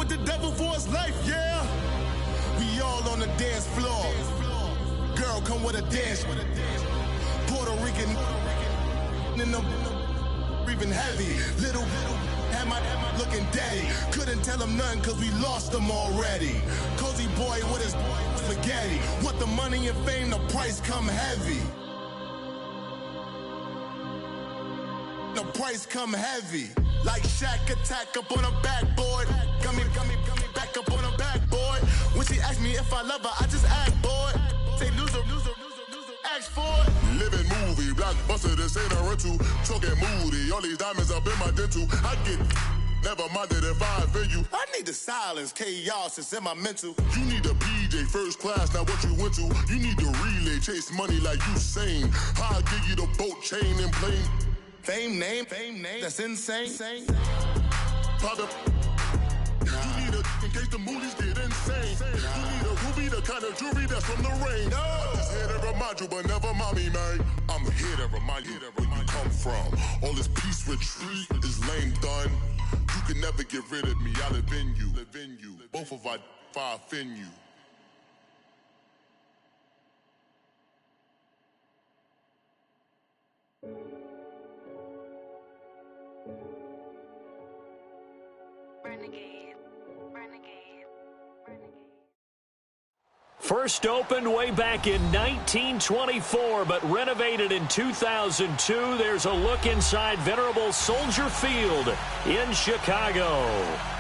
with the devil for his life, yeah. We all on the dance floor. Girl, come with a dance. Puerto Rican in the breathing heavy. Little had my looking daddy. Couldn't tell him nothing cause we lost him already. Cozy boy with his spaghetti. Want the money and fame, the price come heavy. The price come heavy. Like Shaq attack up on a backboard. Got me back up on a backboard. When she asked me if I love her, I just act bored. Say loser, ask for it. Living movie, blockbuster, this ain't a rental. Talking moody, all these diamonds up in my dental. I get never minded if I offend you. I need the silence, chaos is in my mental. You need a PJ first class, not what you went to. You need the relay, chase money like you sane. I'll give you the boat, chain, and plane. Fame name, that's insane. Private. You need a in case the movies get insane. You need a ruby, the kind of jewelry that's from the rain. I'm just here to remind you, but never mind me, man. I'm here to remind you where you come from. All this peace retreat is lame done. You can never get rid of me. I live in you. Both of our offend you. First opened way back in 1924, but renovated in 2002. There's a look inside venerable Soldier Field in Chicago.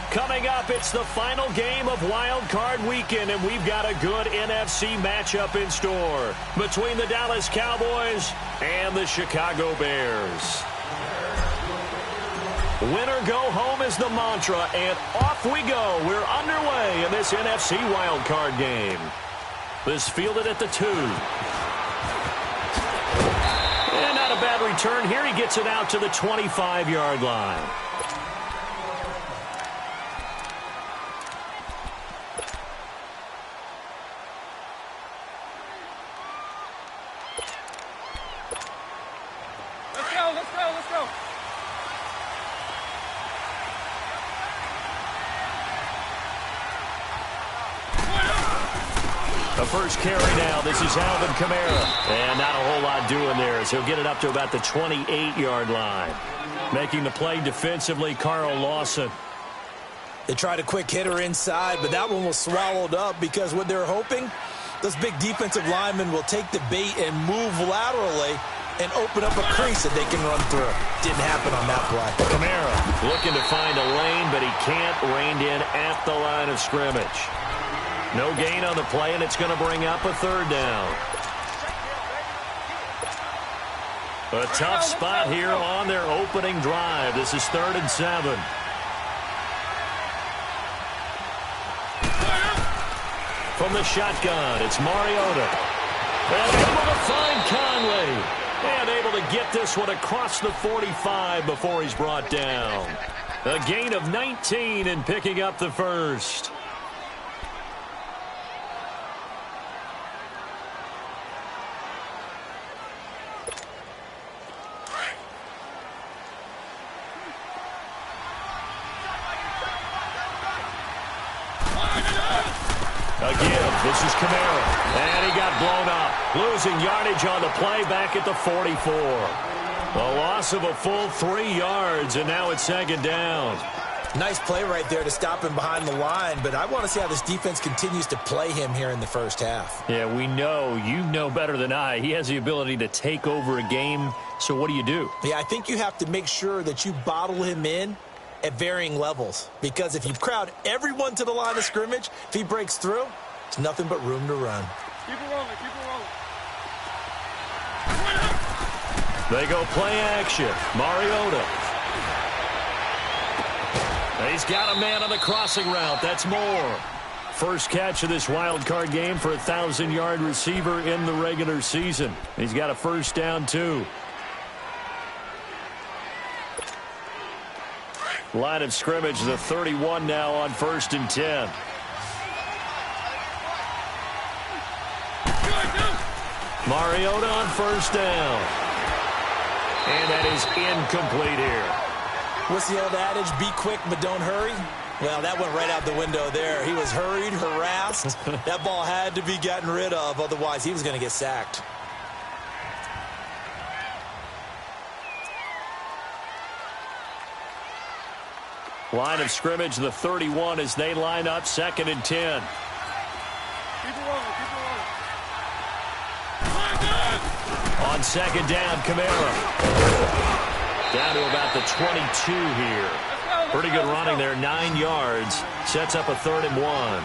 Coming up, it's the final game of Wild Card Weekend, and we've got a good NFC matchup in store between the Dallas Cowboys and the Chicago Bears. Winner go home is the mantra, and off we go. We're underway in this NFC Wild Card game. This fielded at the 2. And not a bad return here. He gets it out to the 25-yard line. Let's go. The first carry now. This is Alvin Kamara. And not a whole lot doing there, as he'll get it up to about the 28-yard line. Making the play defensively, Carl Lawson. They tried a quick hitter inside, but that one was swallowed up because what they're hoping, those big defensive linemen will take the bait and move laterally and open up a crease that they can run through. Didn't happen on that play. Kamara looking to find a lane, but he can't. Reined in at the line of scrimmage. No gain on the play, and it's going to bring up a third down. A tough spot here on their opening drive. This is 3rd and 7. From the shotgun, it's Mariota. And able to find Conley. And able to get this one across the 45 before he's brought down. A gain of 19 and picking up the first. Again, this is Kamara. And he got blown up. Losing yardage on the play back at the 44. A loss of a full 3 yards, and now it's 2nd down. Nice play right there to stop him behind the line, but I want to see how this defense continues to play him here in the first half. Yeah, we know. You know better than I. He has the ability to take over a game, so what do? Yeah, I think you have to make sure that you bottle him in at varying levels, because if you crowd everyone to the line of scrimmage, if he breaks through, it's nothing but room to run. Keep it rolling. They go play action. Mariota. He's got a man on the crossing route. That's Moore. First catch of this wild card game for a 1,000-yard receiver in the regular season. He's got a first down, too. Line of scrimmage, the 31 now on 1st and 10. Mariota on first down. And that is incomplete here. What's the old adage? Be quick, but don't hurry. Well, that went right out the window there. He was hurried, harassed. That ball had to be gotten rid of, otherwise he was going to get sacked. Line of scrimmage, the 31, as they line up 2nd and 10. Keep it rolling, keep it rolling. On 2nd down, Kamara. Down to about the 22 here. Pretty good running there, 9 yards. Sets up a 3rd and 1.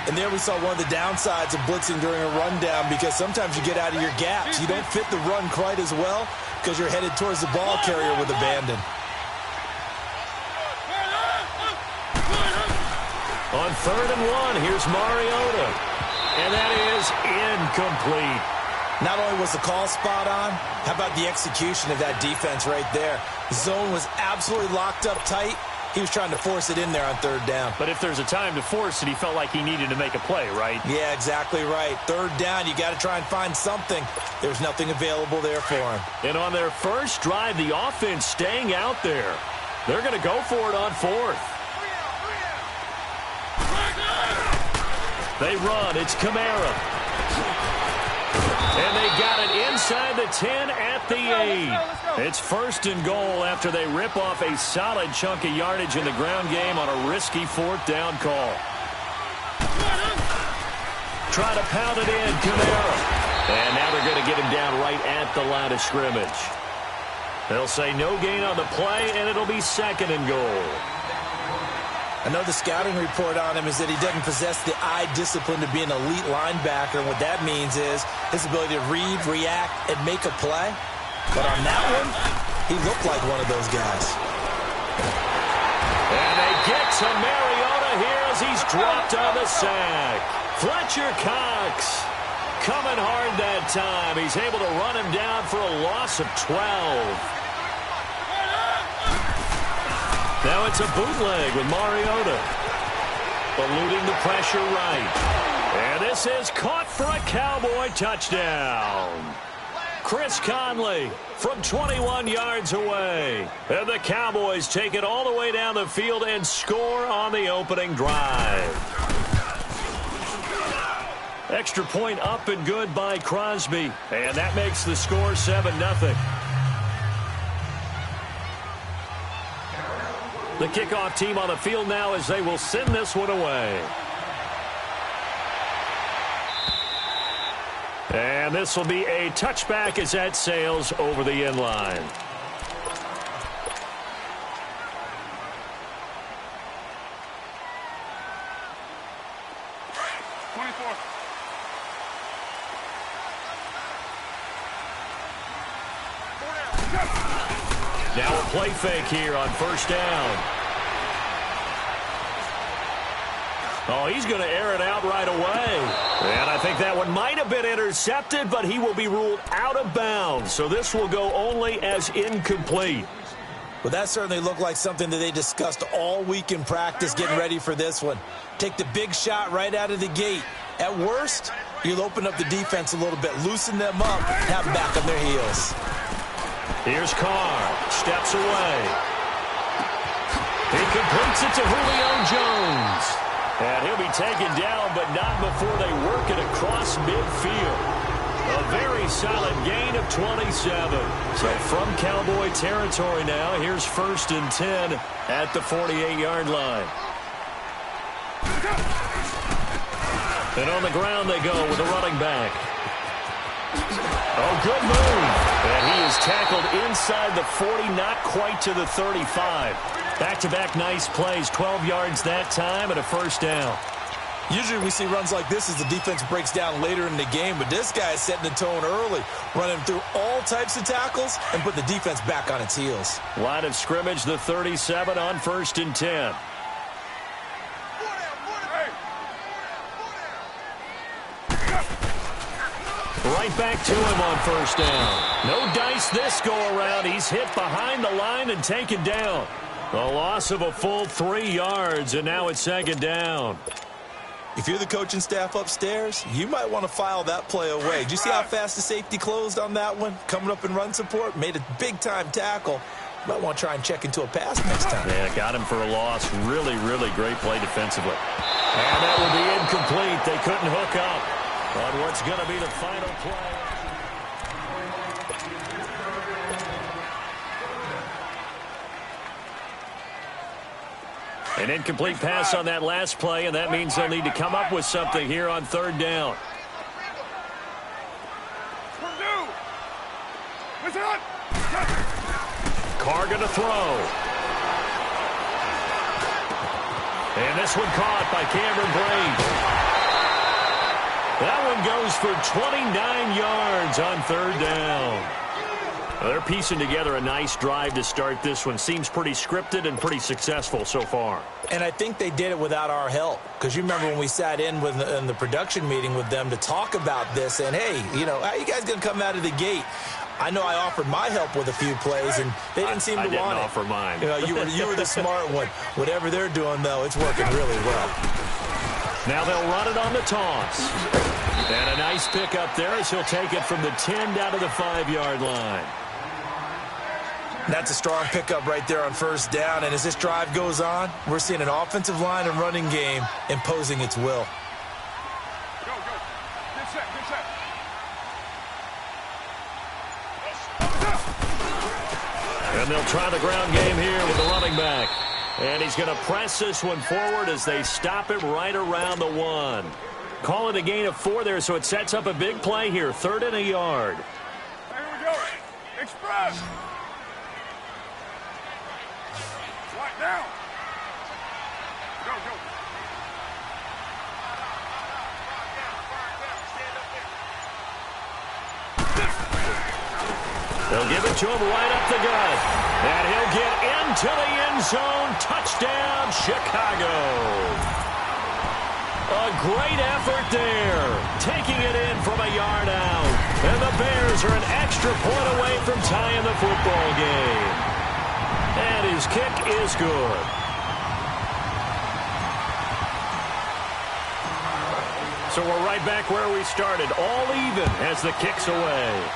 And there we saw one of the downsides of blitzing during a rundown, because sometimes you get out of your gaps. You don't fit the run quite as well because you're headed towards the ball carrier with abandon. On 3rd and 1, here's Mariota. And that is incomplete. Not only was the call spot on, how about the execution of that defense right there? The zone was absolutely locked up tight. He was trying to force it in there on 3rd down. But if there's a time to force it, he felt like he needed to make a play, right? Yeah, exactly right. 3rd down, you got to try and find something. There's nothing available there for him. And on their first drive, the offense staying out there. They're going to go for it on 4th. They run. It's Kamara. And they got it inside the 10 at the 8. It's 1st and goal after they rip off a solid chunk of yardage in the ground game on a risky 4th down call. Try to pound it in, Kamara. And now they're going to get him down right at the line of scrimmage. They'll say no gain on the play, and it'll be 2nd and goal. I know the scouting report on him is that he doesn't possess the eye discipline to be an elite linebacker. And what that means is his ability to read, react, and make a play. But on that one, he looked like one of those guys. And they get to Mariota here as he's dropped on the sack. Fletcher Cox coming hard that time. He's able to run him down for a loss of 12. Now it's a bootleg with Mariota. Eluding the pressure right. And this is caught for a Cowboy touchdown. Chris Conley from 21 yards away. And the Cowboys take it all the way down the field and score on the opening drive. Extra point up and good by Crosby. And that makes the score 7-0. The kickoff team on the field now as they will send this one away. And this will be a touchback as that sails over the end line. Now a play fake here on 1st down. Oh, he's going to air it out right away. And I think that one might have been intercepted, but he will be ruled out of bounds. So this will go only as incomplete. Well, that certainly looked like something that they discussed all week in practice getting ready for this one. Take the big shot right out of the gate. At worst, you'll open up the defense a little bit, loosen them up, have them back on their heels. Here's Carr. Steps away. He completes it to Julio Jones. And he'll be taken down, but not before they work it across midfield. A very solid gain of 27. So from Cowboy territory now, here's 1st and 10 at the 48-yard line. And on the ground they go with the running back. Oh, good move. And he is tackled inside the 40, not quite to the 35. Back-to-back nice plays, 12 yards that time and a 1st down. Usually we see runs like this as the defense breaks down later in the game, but this guy is setting the tone early, running through all types of tackles and put the defense back on its heels. Line of scrimmage, the 37 on 1st and 10. Right back to him on 1st down. No dice this go-around. He's hit behind the line and taken down. A loss of a full 3 yards, and now it's 2nd down. If you're the coaching staff upstairs, you might want to file that play away. Did you see how fast the safety closed on that one? Coming up in run support, made a big-time tackle. Might want to try and check into a pass next time. Yeah, got him for a loss. Really, really great play defensively. And that will be incomplete. They couldn't hook up on what's going to be the final play. An incomplete pass on that last play, and that means they'll need to come up with something here on third down. Carr going to throw. And this one caught by Cameron Brate. That one goes for 29 yards on third down. They're piecing together a nice drive to start this one. Seems pretty scripted and pretty successful so far. And I think they did it without our help. Because you remember when we sat in the production meeting with them to talk about this. And, hey, you know, how are you guys going to come out of the gate? I know I offered my help with a few plays, and they didn't seem to want it. I didn't offer mine. You know, you were the smart one. Whatever they're doing, though, it's working really well. Now they'll run it on the toss. And a nice pickup there as he'll take it from the 10 down to the 5-yard line. That's a strong pickup right there on first down. And as this drive goes on, we're seeing an offensive line and running game imposing its will. Go. Get set. And they'll try the ground game here with the running back. And he's going to press this one forward as they stop him right around the 1. Call it a gain of 4 there, so it sets up a big play here. 3rd and a yard. Here we go. Express. Right now. Go. They'll give it to him right up the gut. And he'll get into the end zone. Touchdown, Chicago. A great effort there. Taking it in from a yard out. And the Bears are an extra point away from tying the football game. And his kick is good. So we're right back where we started. All even as the kick's away.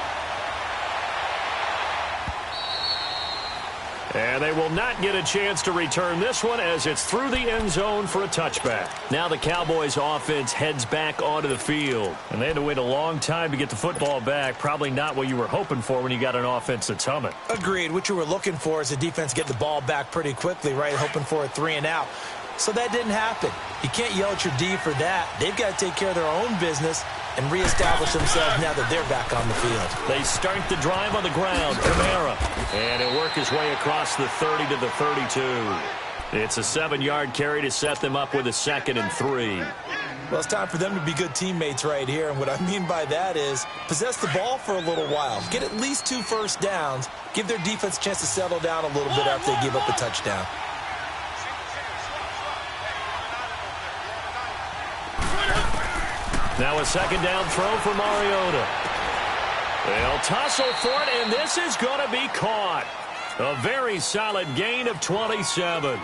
And they will not get a chance to return this one as it's through the end zone for a touchback. Now the Cowboys offense heads back onto the field. And they had to wait a long time to get the football back. Probably not what you were hoping for when you got an offense that's humming. Agreed. What you were looking for is the defense get the ball back pretty quickly, right? Hoping for a 3 and out. So that didn't happen. You can't yell at your D for that. They've got to take care of their own business and reestablish themselves now that they're back on the field. They start the drive on the ground. Kamara. And he'll work his way across the 30 to the 32. It's a 7-yard carry to set them up with a 2nd and 3. Well, it's time for them to be good teammates right here. And what I mean by that is possess the ball for a little while. Get at least 2 first downs. Give their defense a chance to settle down a little bit after they give up a touchdown. Now a 2nd down throw for Mariota. They'll tussle for it, and this is going to be caught. A very solid gain of 27.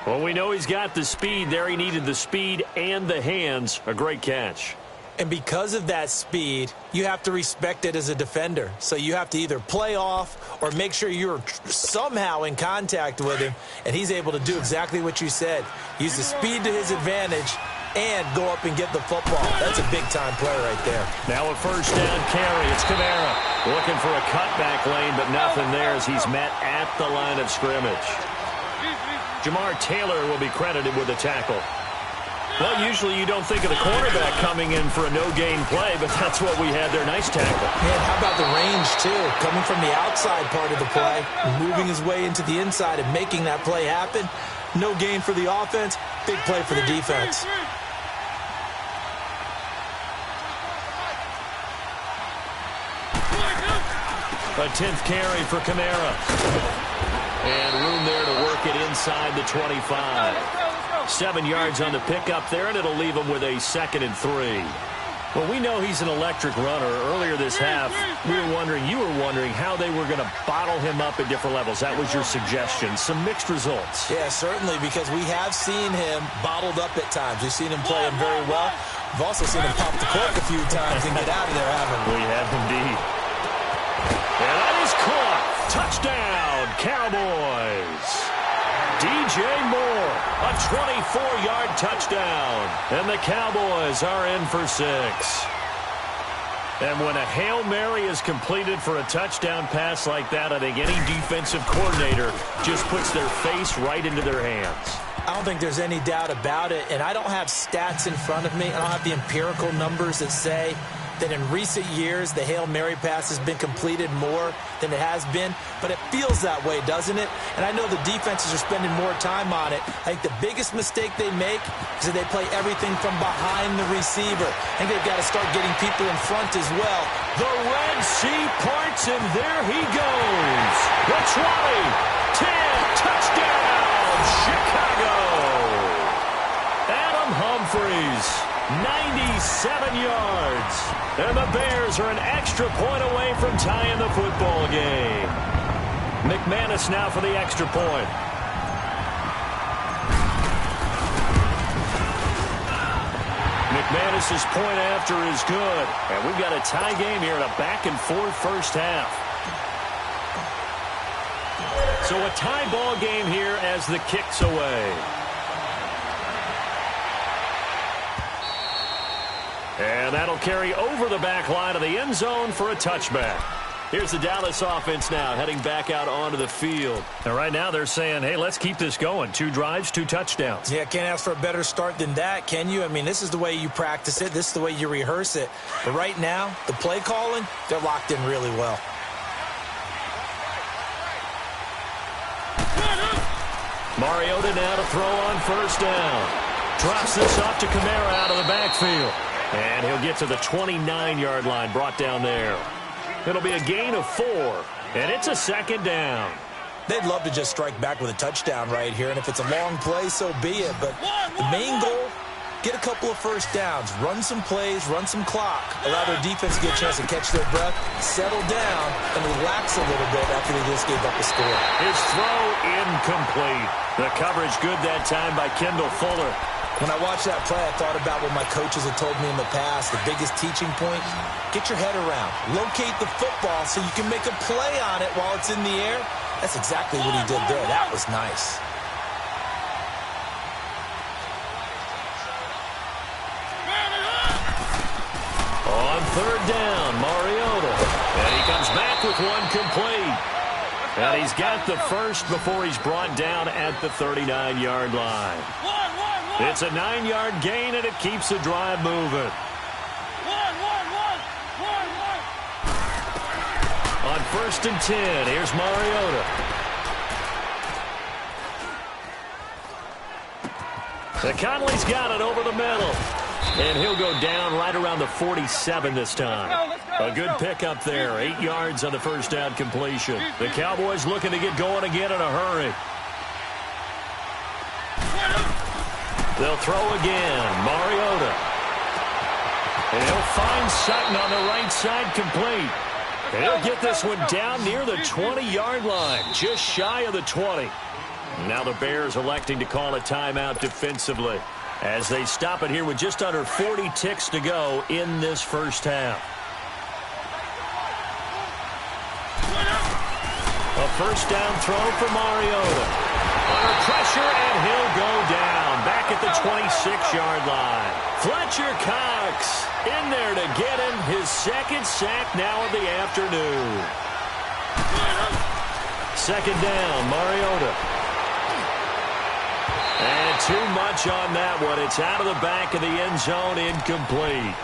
Well, we know he's got the speed there. He needed the speed and the hands. A great catch. And because of that speed, you have to respect it as a defender. So you have to either play off or make sure you're somehow in contact with him, and he's able to do exactly what you said. Use the speed to his advantage and go up and get the football. That's a big-time play right there. Now a 1st down carry. It's Kamara looking for a cutback lane, but nothing there as he's met at the line of scrimmage. Jamar Taylor will be credited with a tackle. Well, usually you don't think of the cornerback coming in for a no-gain play, but that's what we had there. Nice tackle. Man, how about the range, too? Coming from the outside part of the play, moving his way into the inside and making that play happen. No gain for the offense, big play for the defense. A 10th carry for Kamara. And room there to work it inside the 25. 7 yards on the pickup there, and it'll leave him with a 2nd and 3. Well, we know he's an electric runner. Earlier this half, you were wondering how they were going to bottle him up at different levels. That was your suggestion. Some mixed results. Yeah, certainly, because we have seen him bottled up at times. We've seen him play him very well. We've also seen him pop the cork a few times and get out of there, haven't we? We have indeed. And that is caught. Touchdown, Cowboys. DJ Moore, a 24-yard touchdown. And the Cowboys are in for 6. And when a Hail Mary is completed for a touchdown pass like that, I think any defensive coordinator just puts their face right into their hands. I don't think there's any doubt about it, and I don't have stats in front of me. I don't have the empirical numbers that say that in recent years the Hail Mary pass has been completed more than it has been, but it feels that way, doesn't it? And I know the defenses are spending more time on it. I think the biggest mistake they make is that they play everything from behind the receiver. I think they've got to start getting people in front as well. The Red Sea parts, and there he goes. The 20, 10, touchdown, Chicago. Adam Humphries, 97 yards. And the Bears are an extra point away from tying the football game. McManus now for the extra point. McManus's point after is good. And we've got a tie game here in a back-and-forth first half. So a tie ball game here as the kick's away. And that'll carry over the back line of the end zone for a touchback. Here's the Dallas offense now heading back out onto the field. And right now they're saying, hey, let's keep this going. 2 drives, 2 touchdowns. Yeah, can't ask for a better start than that, can you? I mean, this is the way you practice it. This is the way you rehearse it. But right now, the play calling, they're locked in really well. Mariota now to throw on first down. Drops this off to Kamara out of the backfield. And he'll get to the 29-yard line, brought down there. It'll be a gain of 4, and it's a second down. They'd love to just strike back with a touchdown right here, and if it's a long play, so be it. But the main goal, get a couple of first downs, run some plays, run some clock, allow their defense to get a chance to catch their breath, settle down, and relax a little bit after they just gave up a score. His throw incomplete. The coverage good that time by Kendall Fuller. When I watched that play, I thought about what my coaches had told me in the past. The biggest teaching point, get your head around. Locate the football so you can make a play on it while it's in the air. That's exactly what he did there. That was nice. On third down, Mariota. And he comes back with one complete. And he's got the first before he's brought down at the 39-yard line. It's a 9-yard gain, and it keeps the drive moving. On first and 10, here's Mariota. The Conley's got it over the middle. And he'll go down right around the 47 this time. A good pickup there. 8 yards on the first down completion. The Cowboys looking to get going again in a hurry. They'll throw again. Mariota. And he'll find Sutton on the right side complete. And he'll get this one down near the 20-yard line, just shy of the 20. Now the Bears electing to call a timeout defensively as they stop it here with just under 40 ticks to go in this first half. A first down throw for Mariota. Under pressure, and he'll go down back at the 26-yard line. Fletcher Cox in there to get him his second sack now of the afternoon. Second down, Mariota. And too much on that one. It's out of the back of the end zone, incomplete.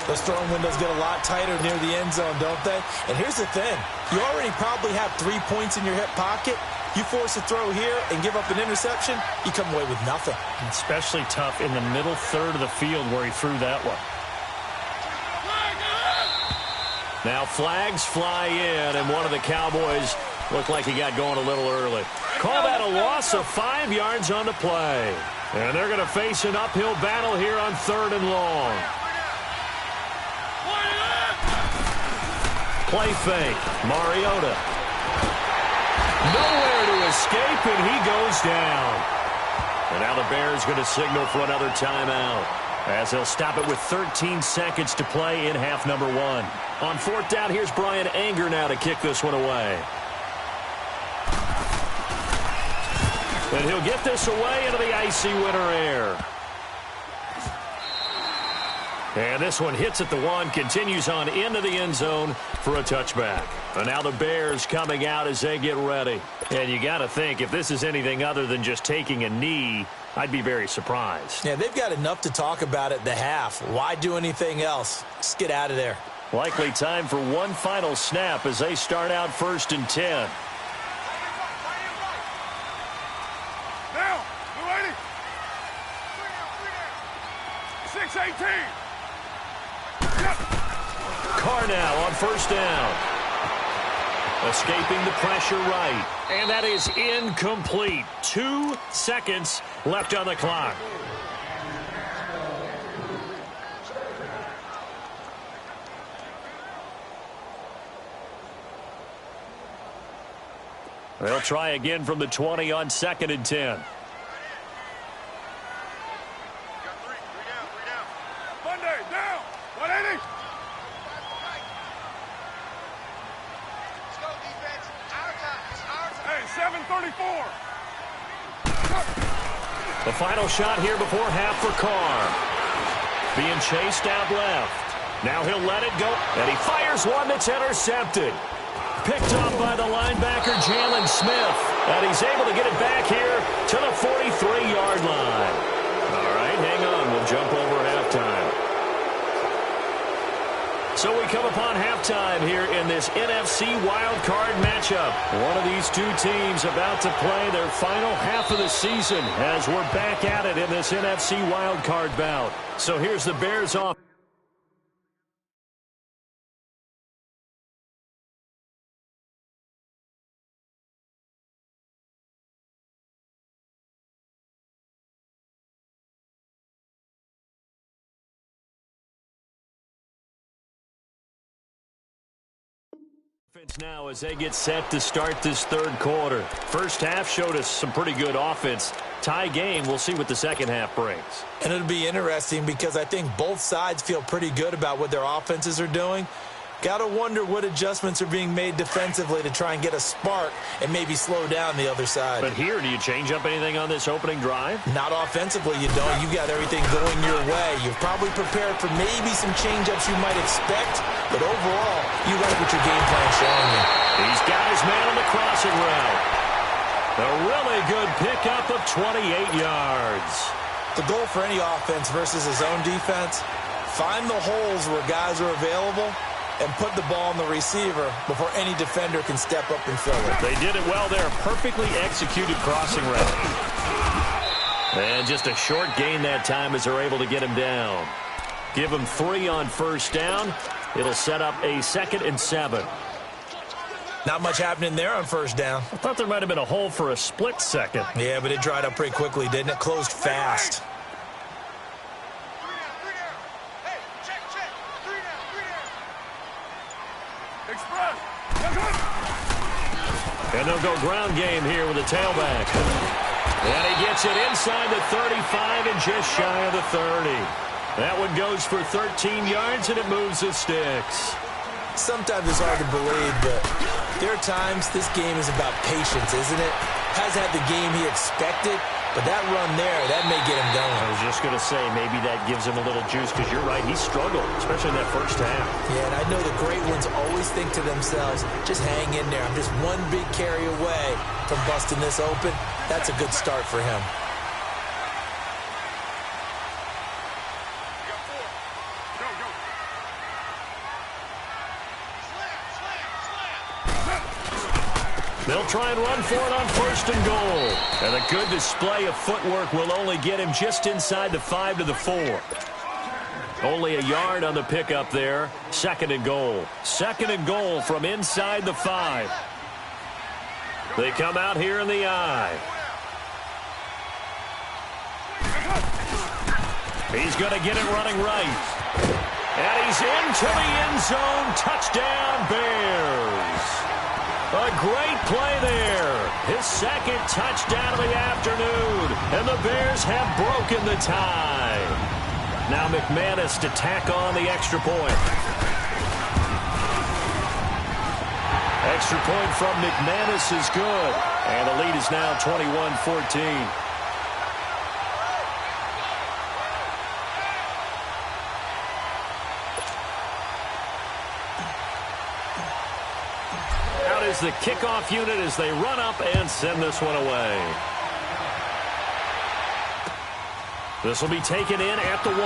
Those throwing windows get a lot tighter near the end zone, don't they? And here's the thing. You already probably have 3 points in your hip pocket. You force a throw here and give up an interception, you come away with nothing. Especially tough in the middle third of the field where he threw that one. Now flags fly in, and one of the Cowboys looked like he got going a little early. Call that a loss of 5 yards on the play. And they're going to face an uphill battle here on 3rd and long. Play fake. Mariota. Nowhere to escape, and he goes down. And now the Bears going to signal for another timeout as they'll stop it with 13 seconds to play in half number 1. On 4th down, here's Brian Anger now to kick this one away. And he'll get this away into the icy winter air. And this one hits at the one, continues on into the end zone for a touchback. And now the Bears coming out as they get ready. And you got to think, if this is anything other than just taking a knee, I'd be very surprised. Yeah, they've got enough to talk about at the half. Why do anything else? Just get out of there. Likely time for one final snap as they start out 1st and 10. Now, blue 80. 6-18. Carr now on 1st down. Escaping the pressure right. And that is incomplete. 2 seconds left on the clock. They'll try again from the 20 on 2nd and 10. Monday, down. 180. Hey, 7:34. The final shot here before half for Carr. Being chased out left. Now he'll let it go. And he fires one that's intercepted. Picked off by the linebacker, Jalen Smith. And he's able to get it back here to the 43-yard line. All right, hang on. We'll jump over halftime. So we come upon halftime here in this NFC wildcard matchup. One of these two teams about to play their final half of the season as we're back at it in this NFC wildcard bout. So here's the Bears off. Now as they get set to start this 3rd quarter. First half showed us some pretty good offense. Tie game, we'll see what the second half brings. And it'll be interesting because I think both sides feel pretty good about what their offenses are doing. Got to wonder what adjustments are being made defensively to try and get a spark and maybe slow down the other side. But here, do you change up anything on this opening drive? Not offensively, you don't. You got everything going your way. You've probably prepared for maybe some change-ups you might expect, but overall, you like what your game plan's showing you. He's got his man on the crossing route. A really good pickup of 28 yards. The goal for any offense versus his own defense, find the holes where guys are available and put the ball on the receiver before any defender can step up and fill it. They did it well there. Perfectly executed crossing route. And just a short gain that time as they're able to get him down. Give him 3 on 1st down. It'll set up a 2nd and 7. Not much happening there on 1st down. I thought there might have been a hole for a split second. Yeah, but it dried up pretty quickly, didn't it? Closed fast. And they'll go ground game here with a tailback. And he gets it inside the 35 and just shy of the 30. That one goes for 13 yards, and it moves the sticks. Sometimes it's hard to believe, but there are times this game is about patience, isn't it? Hasn't had the game he expected, but that run there, that may get him going. I was just going to say, maybe that gives him a little juice, because you're right, he struggled, especially in that first half. Yeah, and I know the great ones always think to themselves, just hang in there. I'm just one big carry away from busting this open. That's a good start for him. They'll try and run for it on 1st and goal. And a good display of footwork will only get him just inside the 5 to the 4. Only a yard on the pickup there. 2nd and goal. 2nd and goal from inside the 5. They come out here in the eye. He's going to get it running right. And he's into the end zone. Touchdown, Bears. A great play there. His 2nd touchdown of the afternoon. And the Bears have broken the tie. Now McManus to tack on the extra point. Extra point from McManus is good. And the lead is now 21-14. Out is the kickoff unit as they run up and send this one away. This will be taken in at the 1.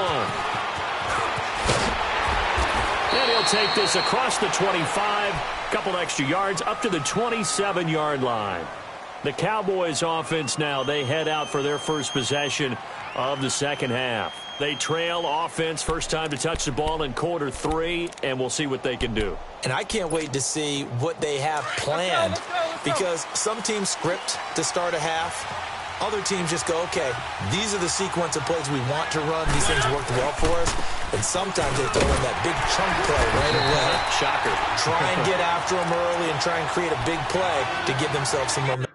And he'll take this across the 25. Couple extra yards up to the 27-yard line. The Cowboys offense now, they head out for their first possession of the second half. They trail offense, first time to touch the ball in quarter 3, and we'll see what they can do. And I can't wait to see what they have planned, because some teams script to start a half. Other teams just go, okay, these are the sequence of plays we want to run. These things worked well for us. And sometimes they throw in that big chunk play right away. Shocker. Try and get after them early and try and create a big play to give themselves some momentum.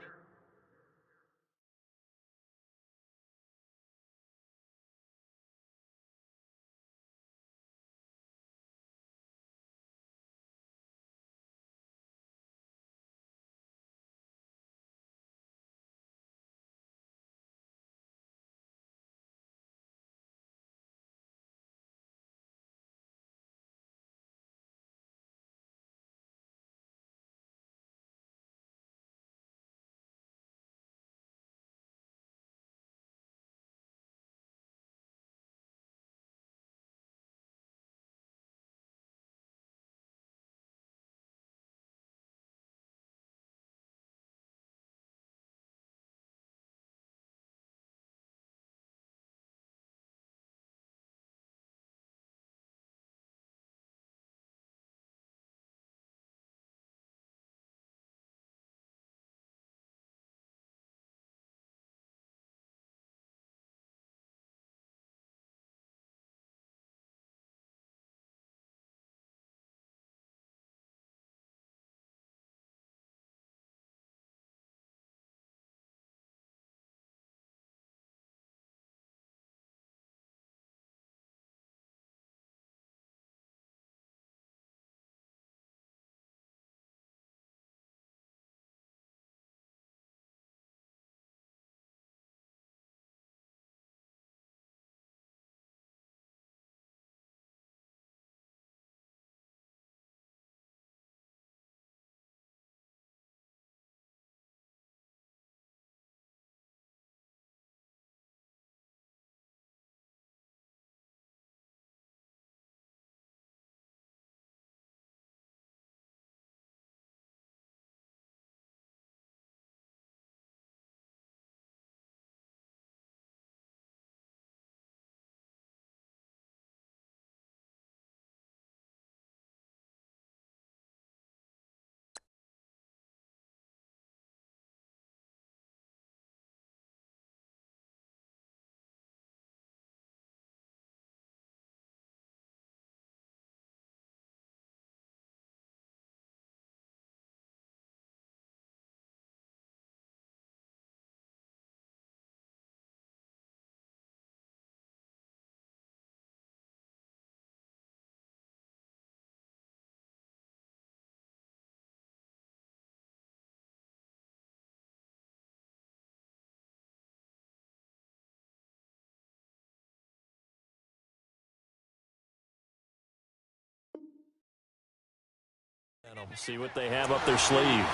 See what they have up their sleeve.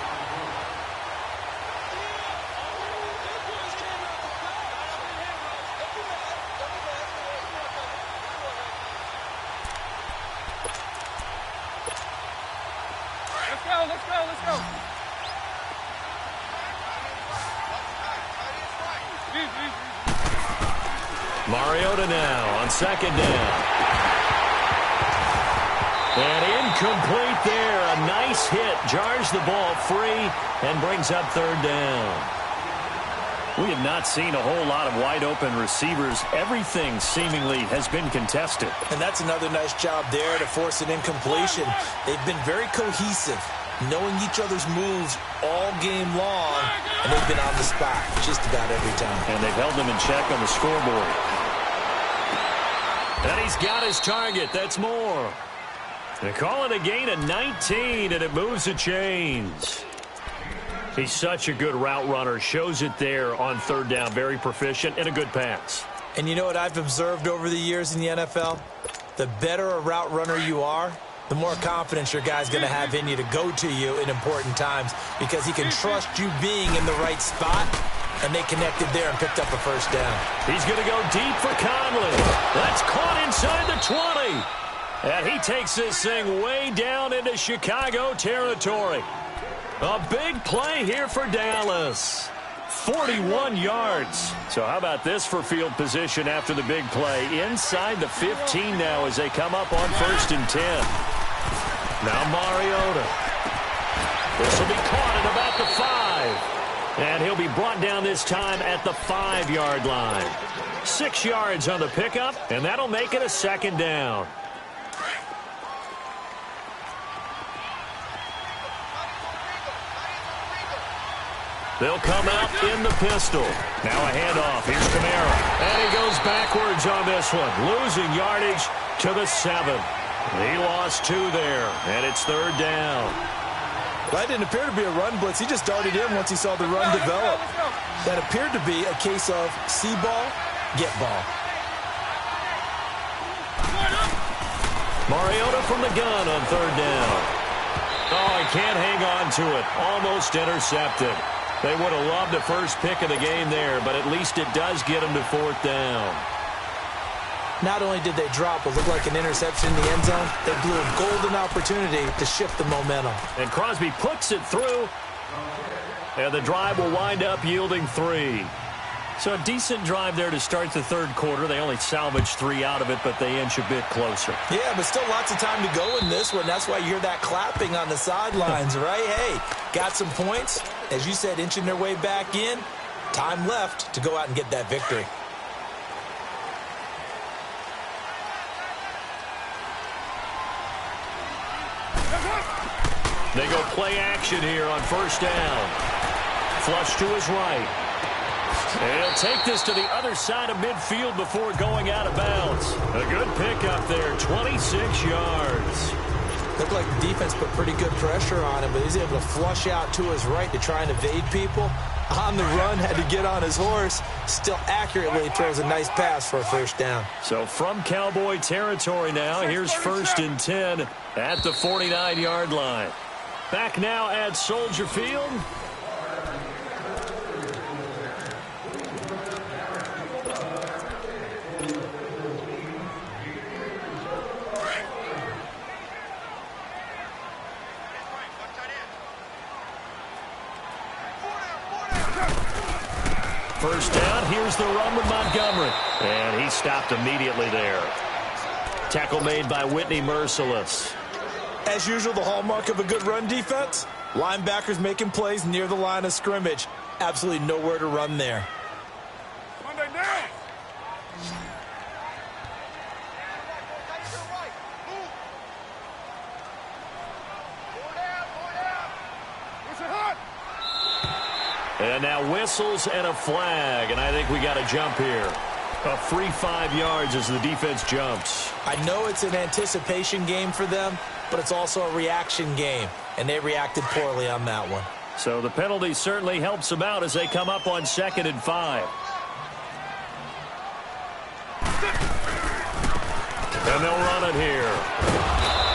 Let's go. Mariota now on second down. And incomplete there. A nice hit. Jars the ball free and brings up third down. We have not seen a whole lot of wide-open receivers. Everything seemingly has been contested. And that's another nice job there to force an incompletion. They've been very cohesive, knowing each other's moves all game long, and they've been on the spot just about every time. And they've held them in check on the scoreboard. And he's got his target. That's Moore. They call it a gain of 19, and it moves the chains. He's such a good route runner. Shows it there on third down. Very proficient and a good pass. And you know what I've observed over the years in the NFL? The better a route runner you are, the more confidence your guy's going to have in you to go to you in important times because he can trust you being in the right spot, and they connected there and picked up a first down. He's going to go deep for Conley. That's caught inside the 20. And he takes this thing way down into Chicago territory. A big play here for Dallas. 41 yards. So how about this for field position after the big play? Inside the 15 now as they come up on 1st and 10. Now Mariota. This will be caught at about the 5. And he'll be brought down this time at the 5-yard line. 6 yards on the pickup, and that'll make it a 2nd down. They'll come out in the pistol. Now a handoff. Here's Kamara. And he goes backwards on this one. Losing yardage to the 7. He lost 2 there, and it's 3rd down. Well, that didn't appear to be a run blitz. He just darted in once he saw the run develop. That appeared to be a case of see ball, get ball. Mariota from the gun on 3rd down. Oh, he can't hang on to it. Almost intercepted. They would have loved the first pick of the game there, but at least it does get them to 4th down. Not only did they drop what looked like an interception in the end zone, they blew a golden opportunity to shift the momentum. And Crosby puts it through, and the drive will wind up yielding 3. So a decent drive there to start the 3rd quarter. They only salvaged 3 out of it, but they inch a bit closer. Yeah, but still lots of time to go in this one. That's why you hear that clapping on the sidelines, right? Hey, got some points. As you said, inching their way back in. Time left to go out and get that victory. They go play action here on 1st down. Flush to his right. And he'll take this to the other side of midfield before going out of bounds. A good pickup there, 26 yards. Looked like the defense put pretty good pressure on him, but he's able to flush out to his right to try and evade people. On the run, had to get on his horse. Still accurately throws a nice pass for a 1st down. So from Cowboy territory now, here's 1st and 10 at the 49-yard line. Back now at Soldier Field. First down, here's the run with Montgomery. And he stopped immediately there. Tackle made by Whitney Merciless. As usual, the hallmark of a good run defense, linebackers making plays near the line of scrimmage. Absolutely nowhere to run there. Monday down. And now whistles and a flag, and I think we got a jump here. A free 5 yards as the defense jumps. I know it's an anticipation game for them, but it's also a reaction game, and they reacted poorly on that one. So the penalty certainly helps them out as they come up on 2nd and 5. And they'll run it here.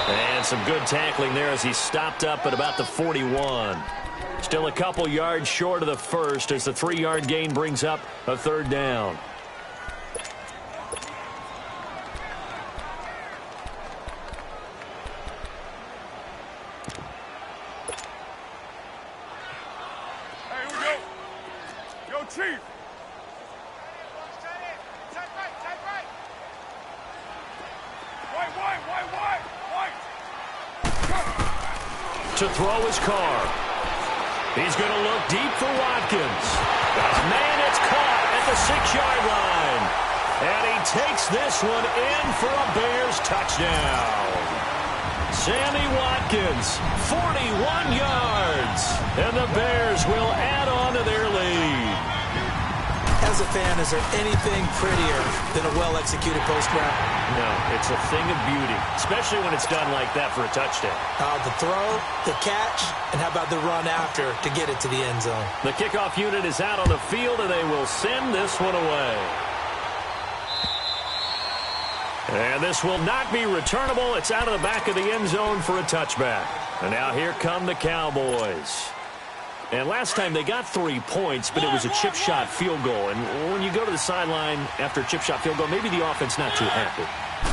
And some good tackling there as he stopped up at about the 41. Still a couple yards short of the first as the 3-yard gain brings up a 3rd down. Hey, here we go. Yo, Chief. White. To throw his car. He's going to look deep for Watkins. Man, it's caught at the 6-yard line. And he takes this one in for a Bears touchdown. Sammy Watkins, 41 yards. And the Bears will add on to their lead. As as a fan, is there anything prettier than a well-executed post route? No, it's a thing of beauty, especially when it's done like that for a touchdown. The throw, the catch, and how about the run after to get it to the end zone? The kickoff unit is out on the field, and they will send this one away. And this will not be returnable. It's out of the back of the end zone for a touchback. And now here come the Cowboys. And last time they got 3 points, but it was a chip shot field goal. And when you go to the sideline after a chip shot field goal, maybe the offense not too happy.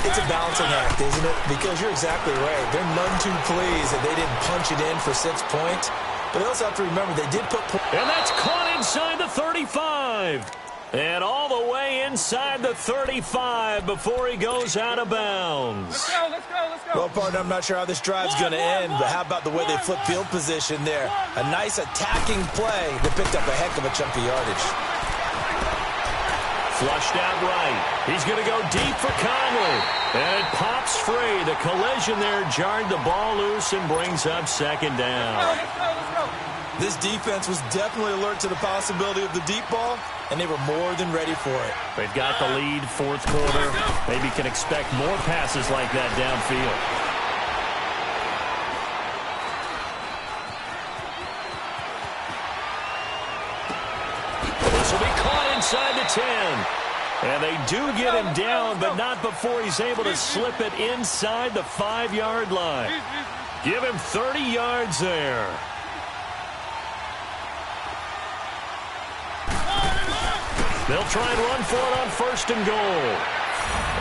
It's a balancing act, isn't it? Because you're exactly right. They're none too pleased that they didn't punch it in for 6 points. But they also have to remember they did put points. And that's caught inside the 35. And all the way inside the 35 before he goes out of bounds. Let's go, let's go, let's go. Well, partner, I'm not sure how this drive's going to end, but how about the way they flip field position there? A nice attacking play that picked up a heck of a chunk of yardage. Flushed out right. He's going to go deep for Conley. And it pops free. The collision there jarred the ball loose and brings up second down. Let's go, let's go. This defense was definitely alert to the possibility of the deep ball, and they were more than ready for it. They've got the lead, fourth quarter. Maybe can expect more passes like that downfield. This will be caught inside the 10. And they do get him down, but not before he's able to slip it inside the 5-yard line. Give him 30 yards there. They'll try and run for it on 1st and goal.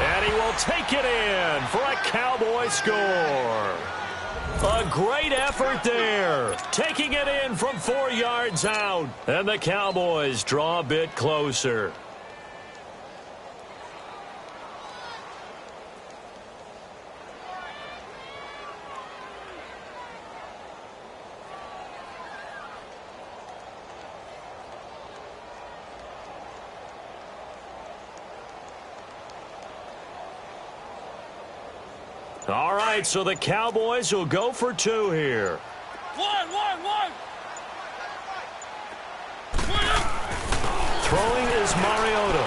And he will take it in for a Cowboy score. A great effort there. Taking it in from 4 yards out. And the Cowboys draw a bit closer. All right, so the Cowboys will go for 2 here. One. Throwing is Mariota.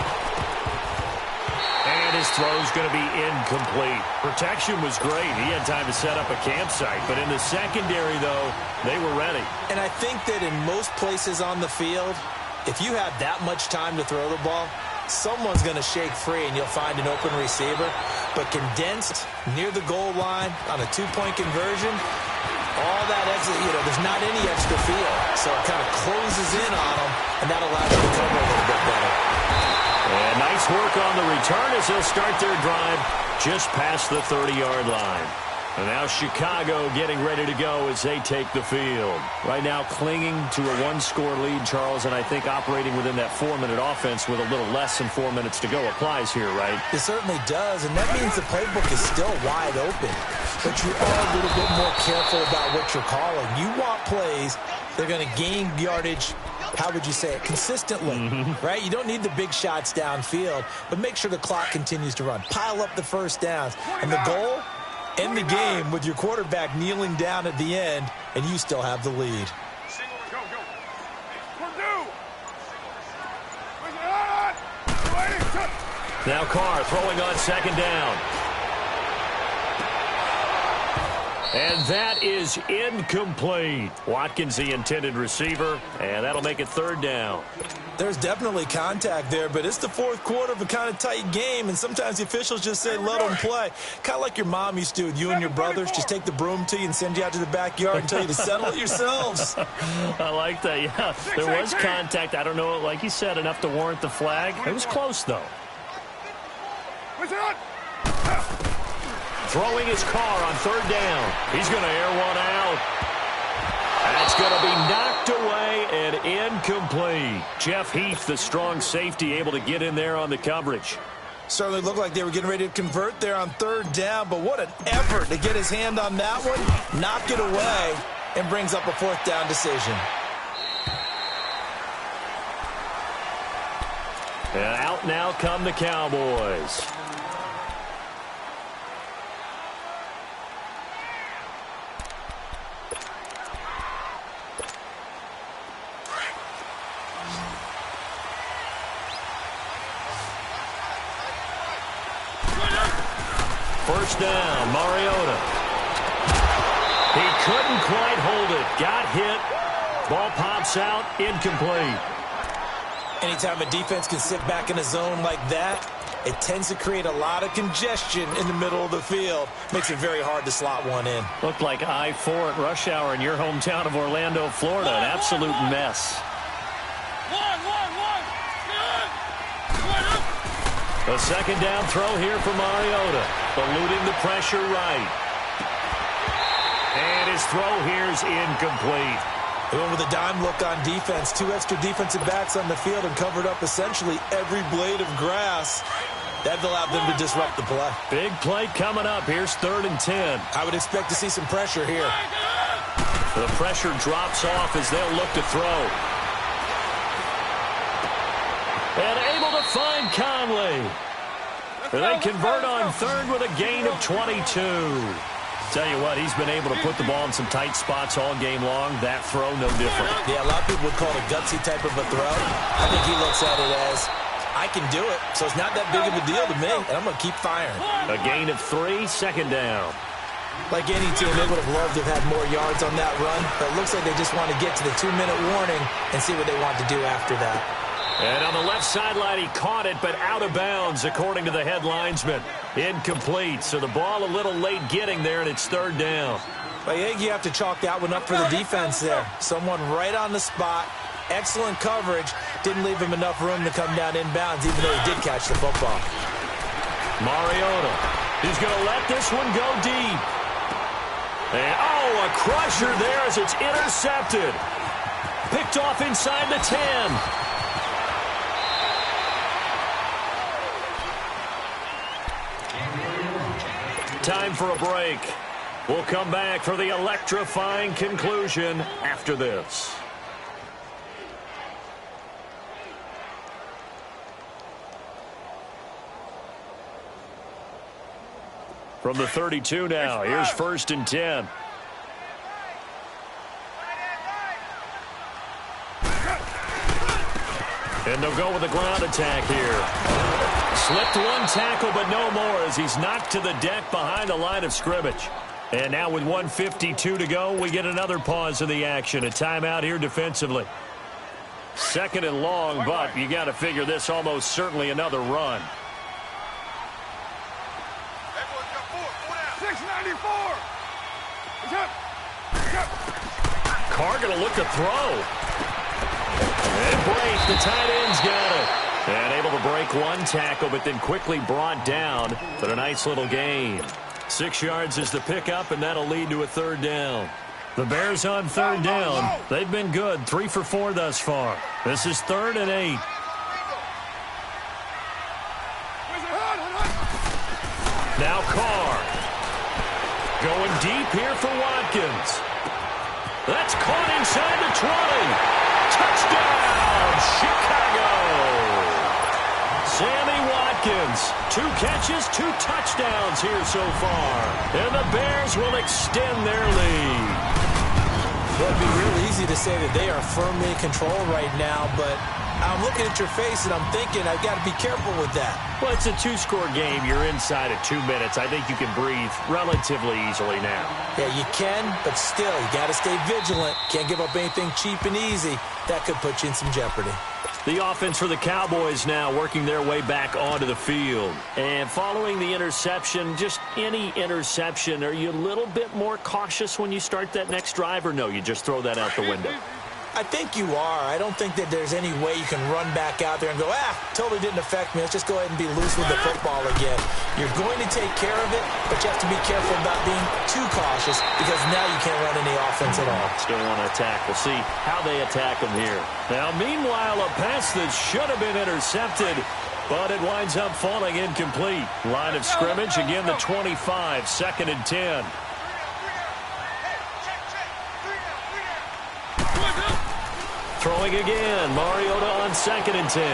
And his throw's going to be incomplete. Protection was great. He had time to set up a campsite. But in the secondary, though, they were ready. And I think that in most places on the field, if you have that much time to throw the ball, someone's going to shake free and you'll find an open receiver. But condensed near the goal line on a 2-point conversion, all that extra, there's not any extra field. So it kind of closes in on them, and that allows you to cover a little bit better. And nice work on the return as they'll start their drive just past the 30-yard line. And now Chicago getting ready to go as they take the field. Right now clinging to a 1-score lead, Charles, and I think operating within that 4-minute offense with a little less than 4 minutes to go applies here, right? It certainly does, and that means the playbook is still wide open. But you are a little bit more careful about what you're calling. You want plays that are going to gain yardage, how would you say it, consistently, right? You don't need the big shots downfield, but make sure the clock continues to run. Pile up the first downs. And the goal? End the game with your quarterback kneeling down at the end, and you still have the lead. Now Carr throwing on 2nd down. And that is incomplete. Watkins, the intended receiver, and that'll make it 3rd down. There's definitely contact there, but it's the 4th quarter of a kind of tight game, and sometimes the officials just say, let them play. Kind of like your mom used to with you and your brothers. Just take the broom to you and send you out to the backyard and tell you to settle it yourselves. I like that, yeah. There was contact. I don't know, like you said, enough to warrant the flag. It was close, though. Throwing his Carr on 3rd down. He's going to air one out. That's going to be knocked away and incomplete. Jeff Heath, the strong safety, able to get in there on the coverage. Certainly looked like they were getting ready to convert there on 3rd down, but what an effort to get his hand on that one, knock it away, and brings up a 4th down decision. And out now come the Cowboys. First down, Mariota. He couldn't quite hold it. Got hit. Ball pops out, incomplete. Anytime a defense can sit back in a zone like that, it tends to create a lot of congestion in the middle of the field. Makes it very hard to slot one in. Looked like I-4 at rush hour in your hometown of Orlando, Florida. An absolute mess. A second down throw here for Mariota. Eluding the pressure right. And his throw here's incomplete. They went with a dime look on defense. 2 extra defensive backs on the field and covered up essentially every blade of grass. That allowed them to disrupt the play. Big play coming up. Here's 3rd and 10. I would expect to see some pressure here. The pressure drops off as they'll look to throw. And able to find Conley. They convert on 3rd with a gain of 22. Tell you what, he's been able to put the ball in some tight spots all game long. That throw, no different. Yeah, a lot of people would call it a gutsy type of a throw. I think he looks at it as, I can do it, so it's not that big of a deal to me, and I'm going to keep firing. A gain of 3, second down. Like any team, they would have loved to have had more yards on that run, but it looks like they just want to get to the 2-minute warning and see what they want to do after that. And on the left sideline, he caught it, but out of bounds, according to the head linesman. Incomplete, so the ball a little late getting there, and it's 3rd down. But I think you have to chalk that one up for the defense there. Someone right on the spot, excellent coverage, didn't leave him enough room to come down inbounds, even though he did catch the football. Mariota, he's going to let this one go deep. And, oh, a crusher there as it's intercepted. Picked off inside the 10. Time for a break. We'll come back for the electrifying conclusion after this. From the 32 now, here's 1st and 10. And they'll go with a ground attack here. Slipped one tackle, but no more as he's knocked to the deck behind the line of scrimmage. And now with 1:52 to go, we get another pause in the action. A timeout here defensively. 2nd and long, but you got to figure this almost certainly another run. 694. Carr going to look to throw. And break. The tight end's got it. And able to break one tackle, but then quickly brought down. But a nice little gain. 6 yards is the pickup, and that'll lead to a 3rd down. The Bears on 3rd down. They've been good. 3 for 4 thus far. This is 3rd and 8. Now Carr. Going deep here for Watkins. That's caught inside the 20. Touchdown, Chicago. Sammy Watkins, 2 catches, 2 touchdowns here so far. And the Bears will extend their lead. Well, it'd be real easy to say that they are firmly in control right now, but I'm looking at your face and I'm thinking I've got to be careful with that. Well, it's a 2-score game. You're inside at 2 minutes. I think you can breathe relatively easily now. Yeah, you can, but still, you got to stay vigilant. Can't give up anything cheap and easy. That could put you in some jeopardy. The offense for the Cowboys now working their way back onto the field. And following the interception, just any interception, are you a little bit more cautious when you start that next drive, or no, you just throw that out the window? I think you are. I don't think that there's any way you can run back out there and go, totally didn't affect me. Let's just go ahead and be loose with the football again. You're going to take care of it, but you have to be careful about being too cautious because now you can't run any offense at all. Still want to attack. We'll see how they attack them here. Now, meanwhile, a pass that should have been intercepted, but it winds up falling incomplete. Line of scrimmage, again the 25, 2nd and 10. Throwing again, Mariota on 2nd and 10.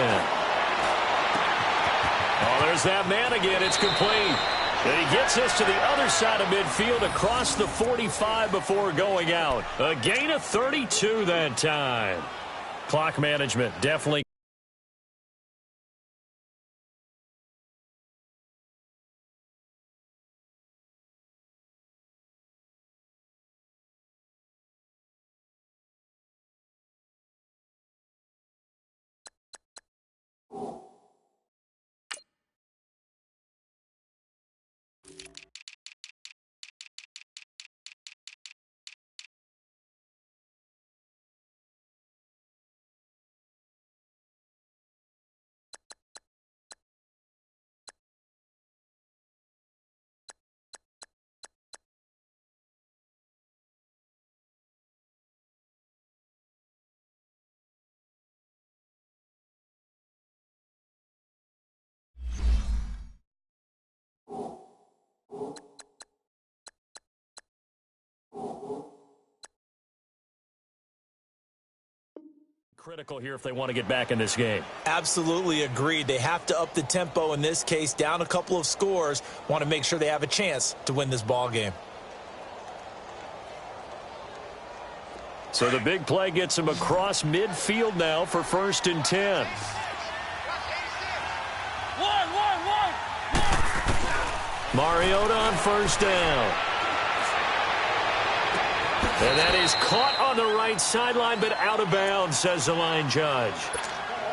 Oh, there's that man again. It's complete. And he gets us to the other side of midfield across the 45 before going out. A gain of 32 that time. Clock management definitely. Critical here if they want to get back in this game. Absolutely agreed. They have to up the tempo in this case, down a couple of scores. Want to make sure they have a chance to win this ball game. So the big play gets him across midfield now for 1st and 10. Mariota on 1st down. And that is caught on the right sideline, but out of bounds, says the line judge.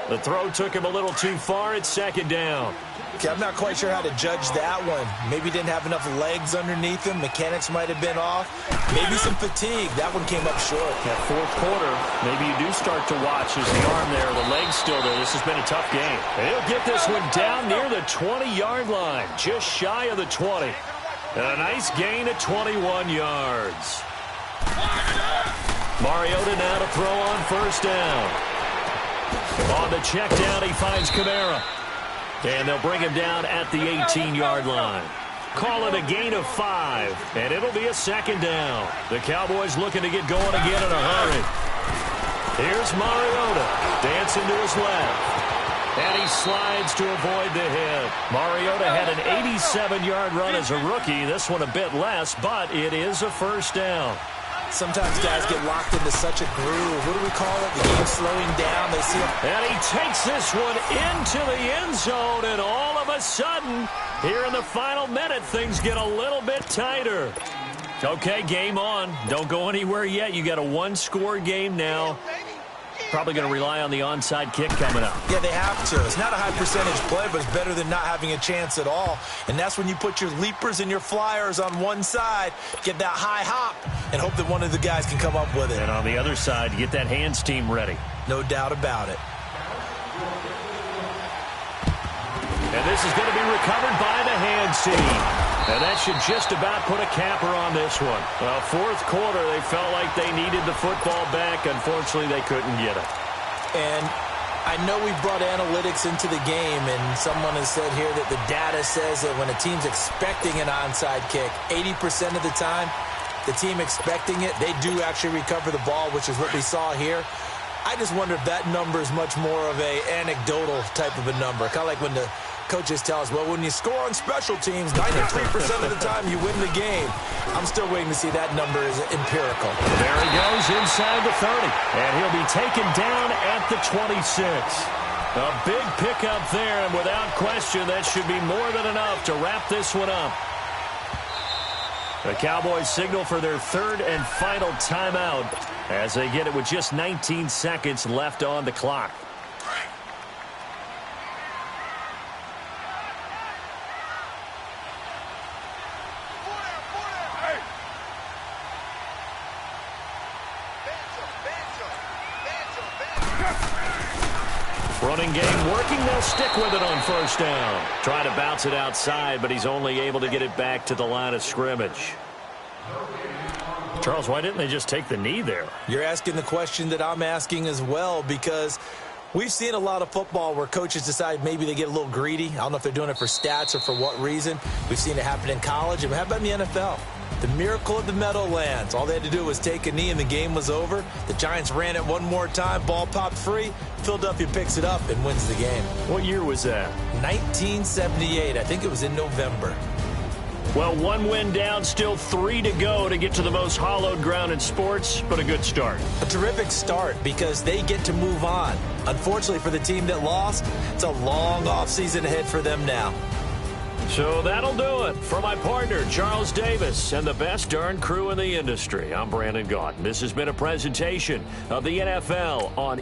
The throw took him a little too far. It's 2nd down. Okay, I'm not quite sure how to judge that one. Maybe didn't have enough legs underneath him. Mechanics might have been off. Maybe some fatigue. That one came up short. That 4th quarter, maybe you do start to watch as the arm there, the leg's still there. This has been a tough game. And he'll get this one down near the 20-yard line, just shy of the 20. And a nice gain at 21 yards. Mariota now to throw on 1st down. On the check down, he finds Kamara. And they'll bring him down at the 18-yard line. Call it a gain of 5, and it'll be a 2nd down. The Cowboys looking to get going again in a hurry. Here's Mariota, dancing to his left. And he slides to avoid the hit. Mariota had an 87-yard run as a rookie. This one a bit less, but it is a 1st down. Sometimes guys get locked into such a groove. What do we call it? The game slowing down. They see him. And he takes this one into the end zone, and all of a sudden, here in the final minute, things get a little bit tighter. Okay, game on. Don't go anywhere yet. You got a 1-score game now. Probably going to rely on the onside kick coming up. Yeah, they have to. It's not a high percentage play, but it's better than not having a chance at all. And that's when you put your leapers and your flyers on one side, get that high hop, and hope that one of the guys can come up with it. And on the other side, get that hands team ready. No doubt about it. And this is going to be recovered by the hands team. And that should just about put a capper on this one. Well, 4th quarter, they felt like they needed the football back. Unfortunately, they couldn't get it. And I know we brought analytics into the game, and someone has said here that the data says that when a team's expecting an onside kick, 80% of the time, the team expecting it, they do actually recover the ball, which is what we saw here. I just wonder if that number is much more of a anecdotal type of a number. Kind of like when the coaches tell us, well, when you score on special teams, 93% of the time you win the game. I'm still waiting to see that number is empirical. There he goes inside the 30. And he'll be taken down at the 26. A big pickup there, and without question, that should be more than enough to wrap this one up. The Cowboys signal for their 3rd and final timeout as they get it with just 19 seconds left on the clock. Running game working. They'll stick with it on 1st down. Trying to bounce it outside, but he's only able to get it back to the line of scrimmage. Charles, why didn't they just take the knee there? You're asking the question that I'm asking as well, because we've seen a lot of football where coaches decide maybe they get a little greedy. I don't know if they're doing it for stats or for what reason. We've seen it happen in college. And how about in the NFL? The miracle of the Meadowlands. All they had to do was take a knee and the game was over. The Giants ran it one more time. Ball popped free. Philadelphia picks it up and wins the game. What year was that? 1978. I think it was in November. Well, 1 win down, still 3 to go to get to the most hallowed ground in sports, but a good start. A terrific start because they get to move on. Unfortunately for the team that lost, it's a long offseason ahead for them now. So that'll do it. For my partner, Charles Davis, and the best darn crew in the industry, I'm Brandon Gaudin. This has been a presentation of the NFL on